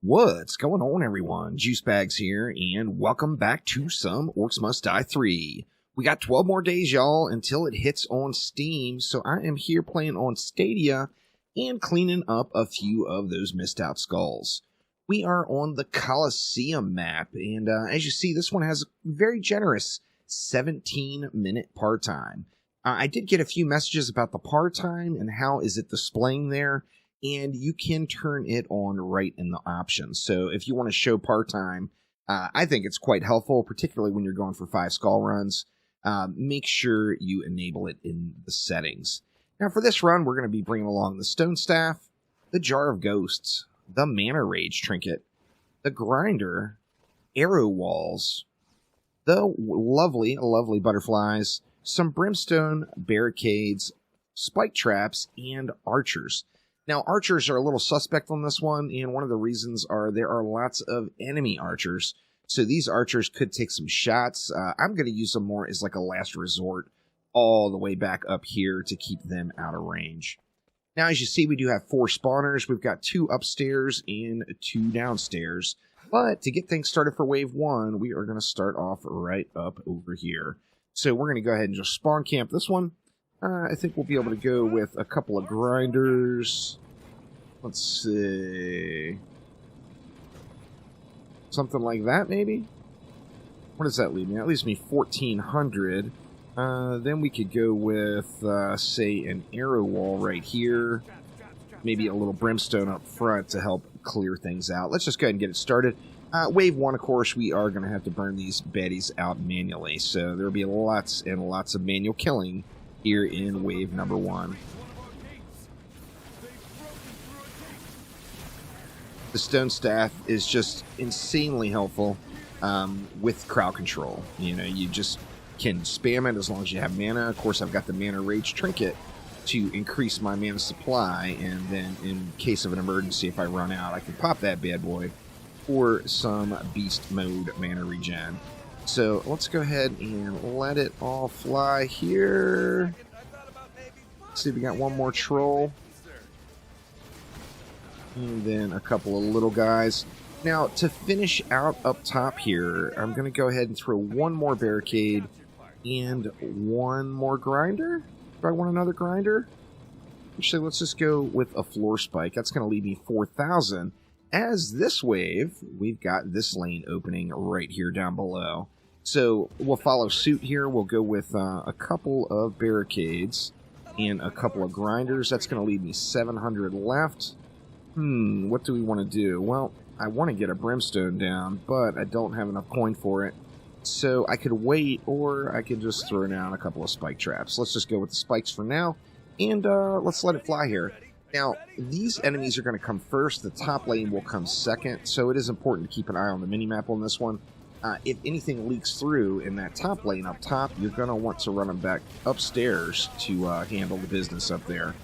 What's going on, everyone? Juicebags here, and welcome back to some Orcs Must Die 3. We got 12 more days, y'all, until it hits on Steam, so I am here playing on Stadia and cleaning up a few of those missed out skulls. We are on the Colosseum map, and as you see, this one has a very generous 17-minute par time. I did get a few messages about the par time and how is it displaying there. And you can turn it on right in the options. So if you want to show part-time, I think it's quite helpful, particularly when you're going for 5 skull runs. Make sure you enable it in the settings. Now for this run, we're going to be bringing along the Stone Staff, the Jar of Ghosts, the Mana Rage Trinket, the Grinder, Arrow Walls, the lovely butterflies, some Brimstone, Barricades, Spike Traps, and Archers. Now, archers are a little suspect on this one, and one of the reasons are there are lots of enemy archers. So these archers could take some shots. I'm going to use them more as like a last resort all the way back up here to keep them out of range. Now, as you see, we do have 4 spawners. We've got 2 upstairs and 2 downstairs. But to get things started for Wave 1, we are going to start off right up over here. So we're going to go ahead and just spawn camp this one. I think we'll be able to go with a couple of grinders. Let's see. Something like that, maybe? What does that leave me? That leaves me 1,400. Then we could go with, say, an arrow wall right here. Maybe a little brimstone up front to help clear things out. Let's just go ahead and get it started. Wave 1, of course, we are going to have to burn these baddies out manually. So there will be lots and lots of manual killing here in wave number 1. The Stone Staff is just insanely helpful with crowd control. You know, you just can spam it as long as you have mana. Of course, I've got the Mana Rage Trinket to increase my mana supply, and then in case of an emergency, if I run out, I can pop that bad boy for some beast mode mana regen. So let's go ahead and let it all fly here. Let's see, we got one more troll. And then a couple of little guys. Now, to finish out up top here, I'm going to go ahead and throw one more barricade and one more grinder. Do I want another grinder? Actually, let's just go with a floor spike. That's going to leave me 4,000. As this wave, we've got this lane opening right here down below. So we'll follow suit here. We'll go with a couple of barricades and a couple of grinders. That's going to leave me 700 left. What do we want to do? Well, I want to get a brimstone down, but I don't have enough coin for it. So I could wait, or I could just throw down a couple of spike traps. Let's just go with the spikes for now, and let's let it fly here. Now, these enemies are going to come first. The top lane will come second, so it is important to keep an eye on the minimap on this one. If anything leaks through in that top lane up top, you're going to want to run them back upstairs to handle the business up there.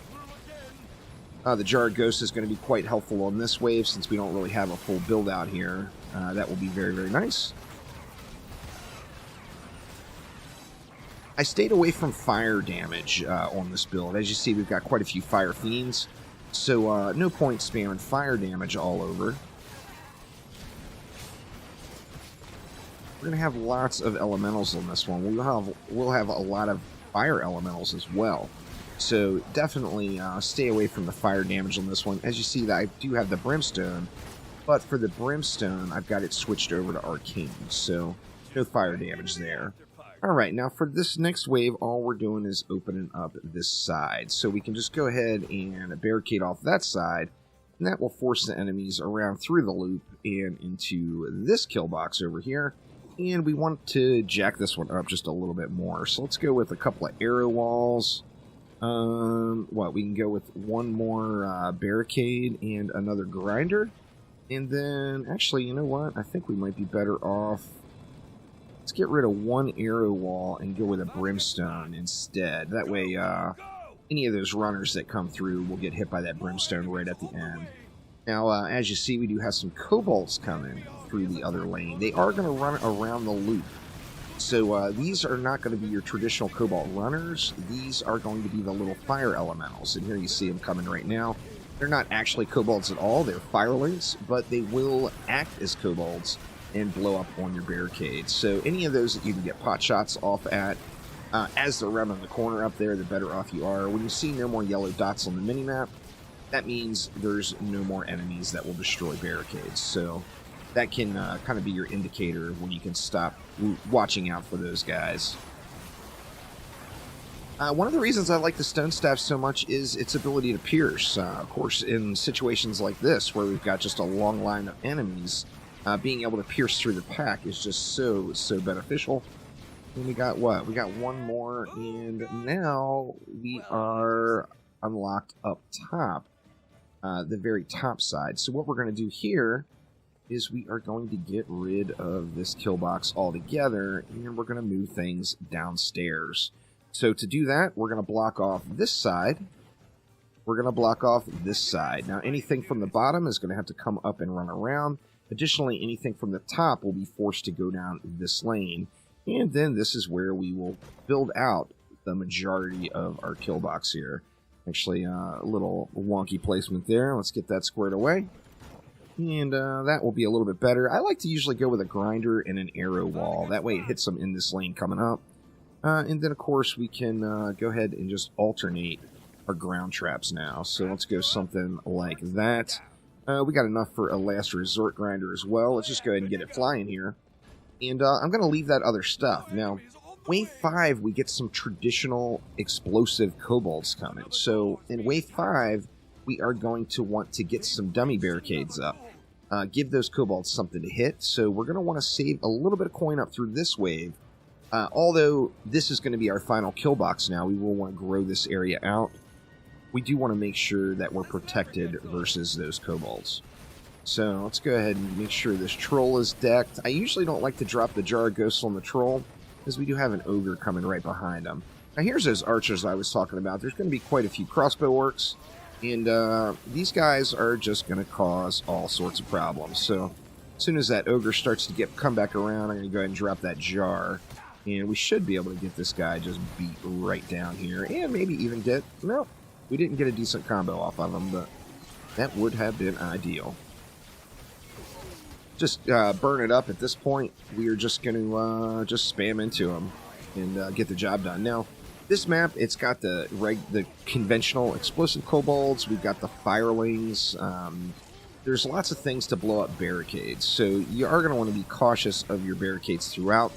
The Jar of Ghosts is going to be quite helpful on this wave since we don't really have a full build out here. That will be very, very nice. I stayed away from fire damage on this build. As you see, we've got quite a few fire fiends, so no point spamming fire damage all over. We're going to have lots of elementals on this one. We'll have a lot of fire elementals as well. So definitely stay away from the fire damage on this one. As you see, that I do have the brimstone, but for the brimstone, I've got it switched over to arcane, so no fire damage there. Alright, now for this next wave, all we're doing is opening up this side. So we can just go ahead and barricade off that side, and that will force the enemies around through the loop and into this kill box over here. And we want to jack this one up just a little bit more. So let's go with a couple of arrow walls. We can go with one more barricade and another grinder. And then, actually, you know what? I think we might be better off. Let's get rid of one arrow wall and go with a brimstone instead. That way, any of those runners that come through will get hit by that brimstone right at the end. Now, as you see, we do have some kobolds coming through the other lane. They are going to run around the loop. So these are not going to be your traditional Cobalt runners. These are going to be the little fire elementals. And here you see them coming right now. They're not actually kobolds at all. They're firelings, but they will act as kobolds and blow up on your barricades. So any of those that you can get pot shots off at, as they're around the corner up there, the better off you are. When you see no more yellow dots on the minimap, that means there's no more enemies that will destroy barricades. So that can kind of be your indicator when you can stop watching out for those guys. One of the reasons I like the stone staff so much is its ability to pierce. Of course, in situations like this, where we've got just a long line of enemies, being able to pierce through the pack is just so beneficial. And we got what? We got one more, and now we are unlocked up top, the very top side. So what we're going to do here is we are going to get rid of this kill box altogether, and we're going to move things downstairs. So to do that, we're going to block off this side. We're going to block off this side. Now, anything from the bottom is going to have to come up and run around. Additionally, anything from the top will be forced to go down this lane. And then this is where we will build out the majority of our kill box here. Actually, a little wonky placement there. Let's get that squared away. And that will be a little bit better. I like to usually go with a grinder and an arrow wall. That way it hits them in this lane coming up. And then, of course, we can go ahead and just alternate our ground traps now. So let's go something like that. We got enough for a last resort grinder as well. Let's just go ahead and get it flying here. And I'm going to leave that other stuff. Now, Wave 5, we get some traditional explosive kobolds coming. So in Wave 5, we are going to want to get some dummy barricades up. Give those kobolds something to hit. So we're going to want to save a little bit of coin up through this wave. Although this is going to be our final kill box now, we will want to grow this area out. We do want to make sure that we're protected versus those kobolds. So let's go ahead and make sure this troll is decked. I usually don't like to drop the Jar of Ghosts on the troll, because we do have an ogre coming right behind him. Now here's those archers I was talking about. There's going to be quite a few crossbow orcs, and these guys are just going to cause all sorts of problems. So as soon as that ogre starts to come back around, I'm going to go ahead and drop that jar. And we should be able to get this guy just beat right down here. And maybe even get... No, we didn't get a decent combo off of him, but that would have been ideal. Just burn it up at this point. We are just going to just spam into him and get the job done. Now, this map, it's got the conventional explosive kobolds. We've got the firelings. There's lots of things to blow up barricades. So you are going to want to be cautious of your barricades throughout.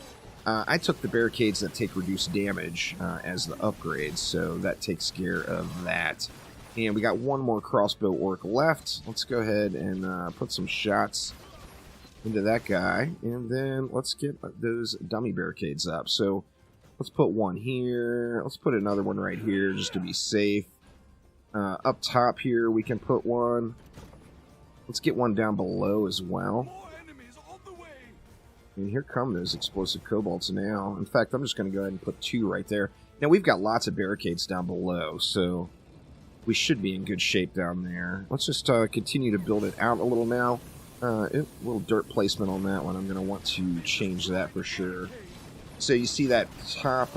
I took the barricades that take reduced damage as the upgrades, so that takes care of that. And we got one more crossbow orc left. Let's go ahead and put some shots into that guy, and then let's get those dummy barricades up. So let's put one here. Let's put another one right here just to be safe. Up top here, we can put one. Let's get one down below as well. And here come those explosive kobolds now. In fact, I'm just going to go ahead and put two right there. Now, we've got lots of barricades down below, so we should be in good shape down there. Let's just continue to build it out a little now. A little dirt placement on that one. I'm going to want to change that for sure. So you see that top,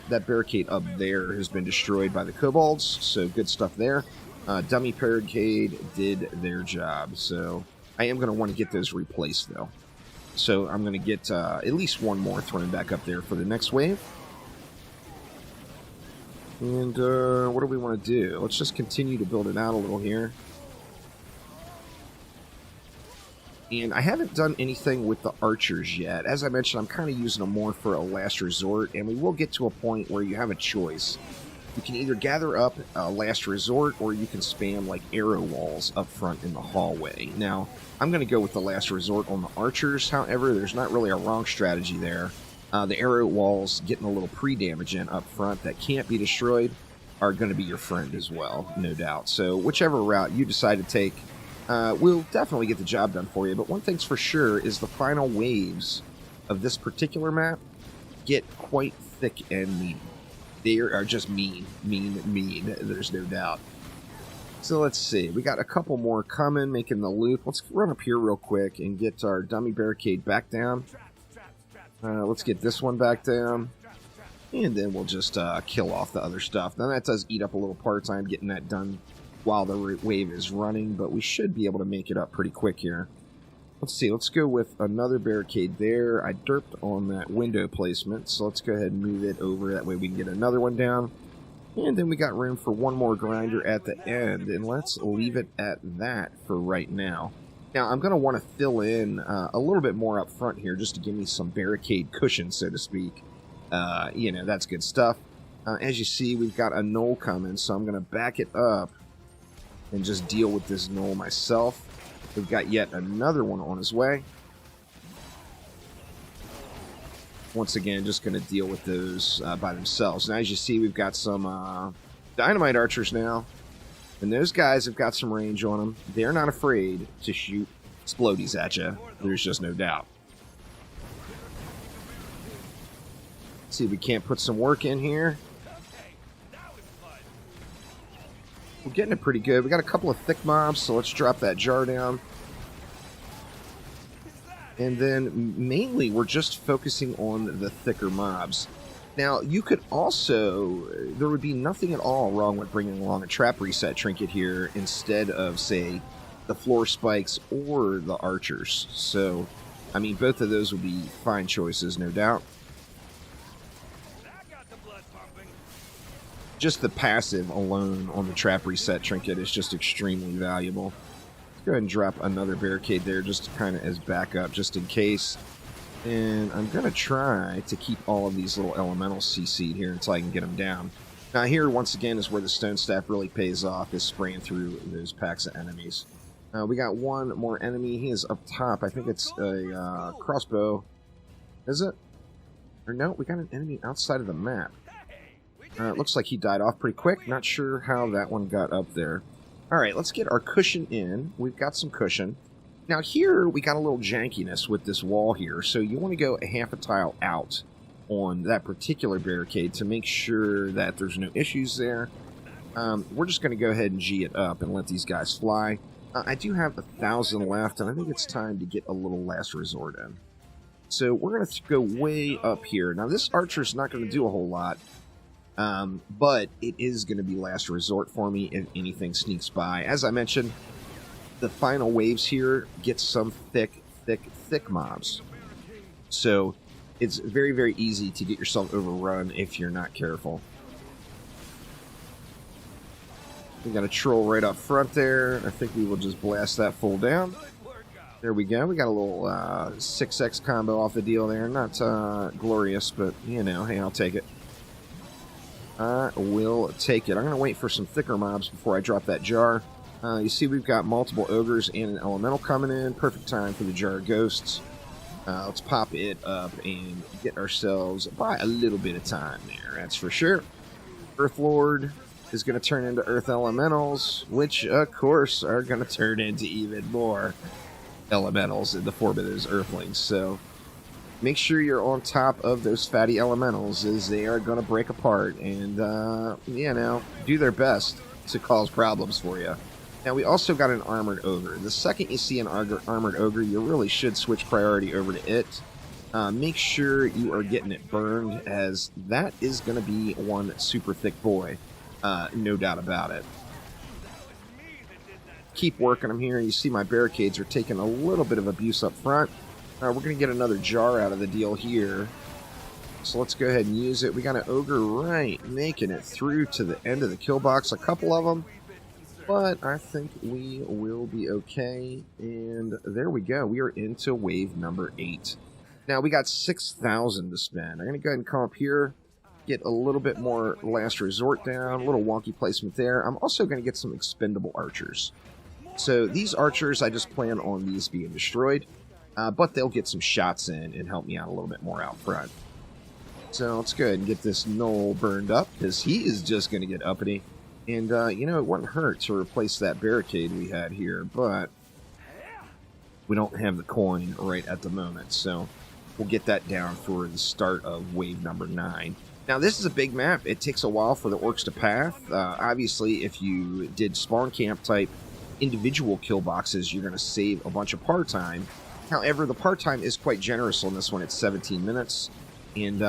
that barricade up there has been destroyed by the kobolds, so good stuff there. Dummy barricade did their job, so I am going to want to get those replaced, though. So I'm going to get at least one more thrown back up there for the next wave. And what do we want to do? Let's just continue to build it out a little here. And I haven't done anything with the archers yet. As I mentioned, I'm kind of using them more for a last resort, and we will get to a point where you have a choice. You can either gather up a last resort, or you can spam like arrow walls up front in the hallway. Now, I'm going to go with the last resort on the archers. However, there's not really a wrong strategy there. The arrow walls getting a little pre-damage in up front that can't be destroyed are going to be your friend as well, no doubt. So whichever route you decide to take, we'll definitely get the job done for you. But one thing's for sure is the final waves of this particular map get quite thick and meaty. They are just mean. There's no doubt. So let's see. We got a couple more coming, making the loop. Let's run up here real quick and get our dummy barricade back down. Let's get this one back down. And then we'll just kill off the other stuff. Now that does eat up a little part time getting that done while the wave is running, but we should be able to make it up pretty quick here. Let's see, let's go with another barricade there. I derped on that window placement, so let's go ahead and move it over. That way we can get another one down. And then we got room for one more grinder at the end, and let's leave it at that for right now. Now, I'm going to want to fill in a little bit more up front here just to give me some barricade cushion, so to speak. You know, that's good stuff. As you see, we've got a knoll coming, so I'm going to back it up and just deal with this knoll myself. We've got yet another one on his way. Once again, just going to deal with those by themselves. Now, as you see, we've got some dynamite archers now. And those guys have got some range on them. They're not afraid to shoot explodies at you. There's just no doubt. Let's see if we can't put some work in here. We're getting it pretty good. We got a couple of thick mobs, so let's drop that jar down. And then mainly we're just focusing on the thicker mobs. Now, you could also, there would be nothing at all wrong with bringing along a trap reset trinket here instead of, say, the floor spikes or the archers. So, I mean, both of those would be fine choices, no doubt. Just the passive alone on the trap reset trinket is just extremely valuable. Let's go ahead and drop another barricade there just kind of as backup, just in case. And I'm going to try to keep all of these little elementals CC'd here until I can get them down. Now here, once again, is where the stone staff really pays off, is spraying through those packs of enemies. We got one more enemy. He is up top. I think it's a crossbow. Is it? Or no, we got an enemy outside of the map. It looks like he died off pretty quick. Not sure how that one got up there. Alright, let's get our cushion in. We've got some cushion. Now here, we got a little jankiness with this wall here, so you want to go a half a tile out on that particular barricade to make sure that there's no issues there. We're just going to go ahead and G it up and let these guys fly. I do have 1,000 left, and I think it's time to get a little last resort in. So we're going to go way up here. Now this archer's not going to do a whole lot. But it is going to be last resort for me if anything sneaks by. As I mentioned, the final waves here get some thick mobs. So it's very, very easy to get yourself overrun if you're not careful. We got a troll right up front there. I think we will just blast that full down. There we go. We got a little 6x combo off the deal there. Not glorious, but, you know, hey, I'll take it. I will take it. I'm going to wait for some thicker mobs before I drop that jar. You see we've got multiple ogres and an elemental coming in. Perfect time for the jar of ghosts. Let's pop it up and get ourselves by a little bit of time there, that's for sure. Earth Lord is going to turn into Earth Elementals, which, of course, are going to turn into even more elementals in the form of those Earthlings. So make sure you're on top of those fatty elementals, as they are going to break apart and, you know, do their best to cause problems for you. Now, we also got an armored ogre. The second you see an armored ogre, you really should switch priority over to it. Make sure you are getting it burned, as that is going to be one super thick boy. No doubt about it. Keep working them here. You see my barricades are taking a little bit of abuse up front. We're going to get another jar out of the deal here. So let's go ahead and use it. We got an ogre right making it through to the end of the kill box. A couple of them. But I think we will be okay. And there we go. We are into wave number 8. Now we got 6,000 to spend. I'm going to go ahead and come up here. Get a little bit more last resort down. A little wonky placement there. I'm also going to get some expendable archers. So these archers, I just plan on these being destroyed. But they'll get some shots in and help me out a little bit more out front. So let's go ahead and get this knoll burned up, because he is just going to get uppity. And, you know, it wouldn't hurt to replace that barricade we had here, but we don't have the coin right at the moment. So we'll get that down for the start of wave number 9. Now, this is a big map. It takes a while for the orcs to path. Obviously, if you did spawn camp type individual kill boxes, you're going to save a bunch of par time. However, the part time is quite generous on this one. It's 17 minutes. And,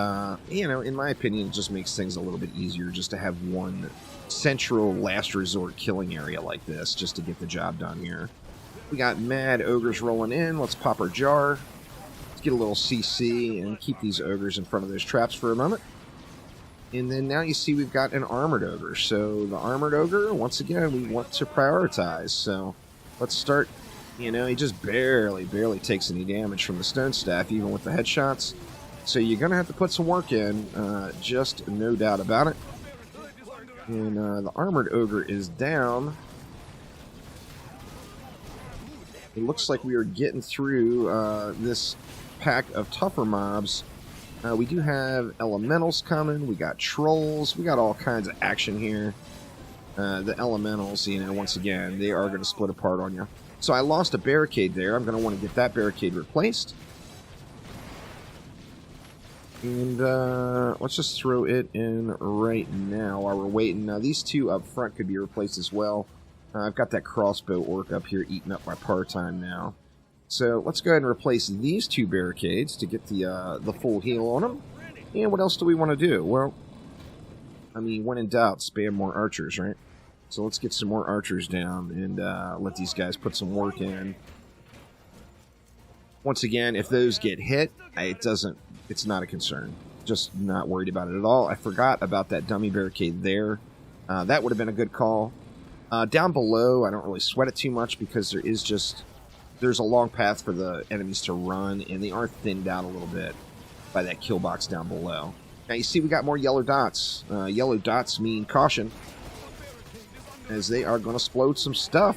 you know, in my opinion, it just makes things a little bit easier just to have one central last resort killing area like this just to get the job done here. We got mad ogres rolling in. Let's pop our jar. Let's get a little CC and keep these ogres in front of those traps for a moment. And then now you see we've got an armored ogre. So the armored ogre, once again, we want to prioritize. So let's start. You know, he just barely takes any damage from the stone staff, even with the headshots. So you're going to have to put some work in, just no doubt about it. And the armored ogre is down. It looks like we are getting through this pack of tougher mobs. We do have elementals coming. We got trolls. We got all kinds of action here. The elementals, you know, once again, they are going to split apart on you. So I lost a barricade there. I'm going to want to get that barricade replaced. And let's just throw it in right now while we're waiting. Now, these two up front could be replaced as well. I've got that crossbow orc up here eating up my par time now. So let's go ahead and replace these two barricades to get the full heal on them. And what else do we want to do? Well, I mean, when in doubt, spam more archers, right? So let's get some more archers down and let these guys put some work in. Once again, if those get hit, it's not a concern. Just not worried about it at all. I forgot about that dummy barricade there. That would have been a good call. Down below, I don't really sweat it too much because there's a long path for the enemies to run, and they are thinned out a little bit by that kill box down below. Now you see we got more yellow dots. Yellow dots mean caution, as they are going to explode some stuff.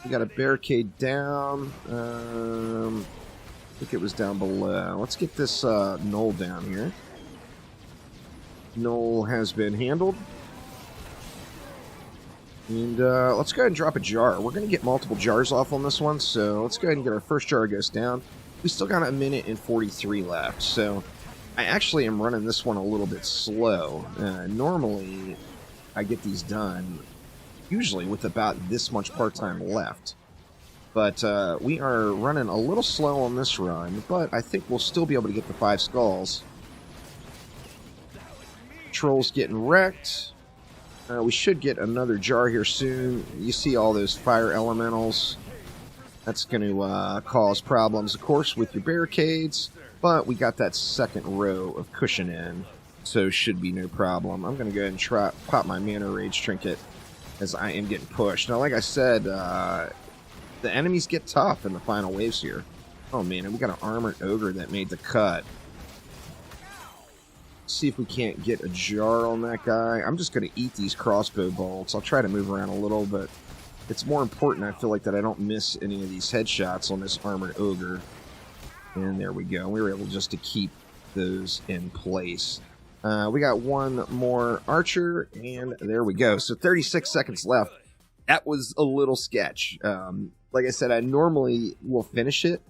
We got a barricade down. I think it was down below. Let's get this knoll down here. Knoll has been handled. And let's go ahead and drop a jar. We're going to get multiple jars off on this one, so let's go ahead and get our first jar ghost down. We still got 1 minute and 43 left, so I actually am running this one a little bit slow. Normally, I get these done usually with about this much part-time left. But we are running a little slow on this run, but I think we'll still be able to get the 5 skulls. Trolls getting wrecked. We should get another jar here soon. You see all those fire elementals. That's going to cause problems, of course, with your barricades. But we got that second row of cushion in, so should be no problem. I'm going to go ahead and pop my Mana Rage Trinket as I am getting pushed. Now, like I said, the enemies get tough in the final waves here. Oh, man, and we got an armored ogre that made the cut. See if we can't get a jar on that guy. I'm just going to eat these crossbow bolts. I'll try to move around a little, but it's more important, I feel like, that I don't miss any of these headshots on this armored ogre. And there we go. We were able just to keep those in place. We got one more archer, and there we go. So 36 seconds left. That was a little sketch. Like I said, I normally will finish it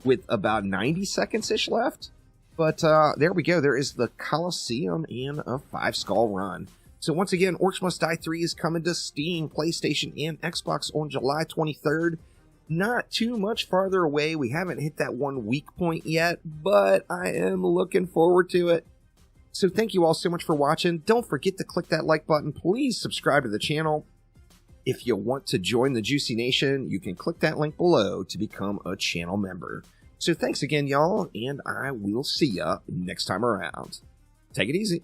with about 90 seconds-ish left. But there we go. There is the Colosseum and a 5-skull run. So once again, Orcs Must Die 3 is coming to Steam, PlayStation, and Xbox on July 23rd. Not too much farther away. We haven't hit that 1 week point yet, but I am looking forward to it. So thank you all so much for watching. Don't forget to click that like button. Please subscribe to the channel. If you want to join the Juicy Nation, you can click that link below to become a channel member. So thanks again, y'all, and I will see ya next time around. Take it easy.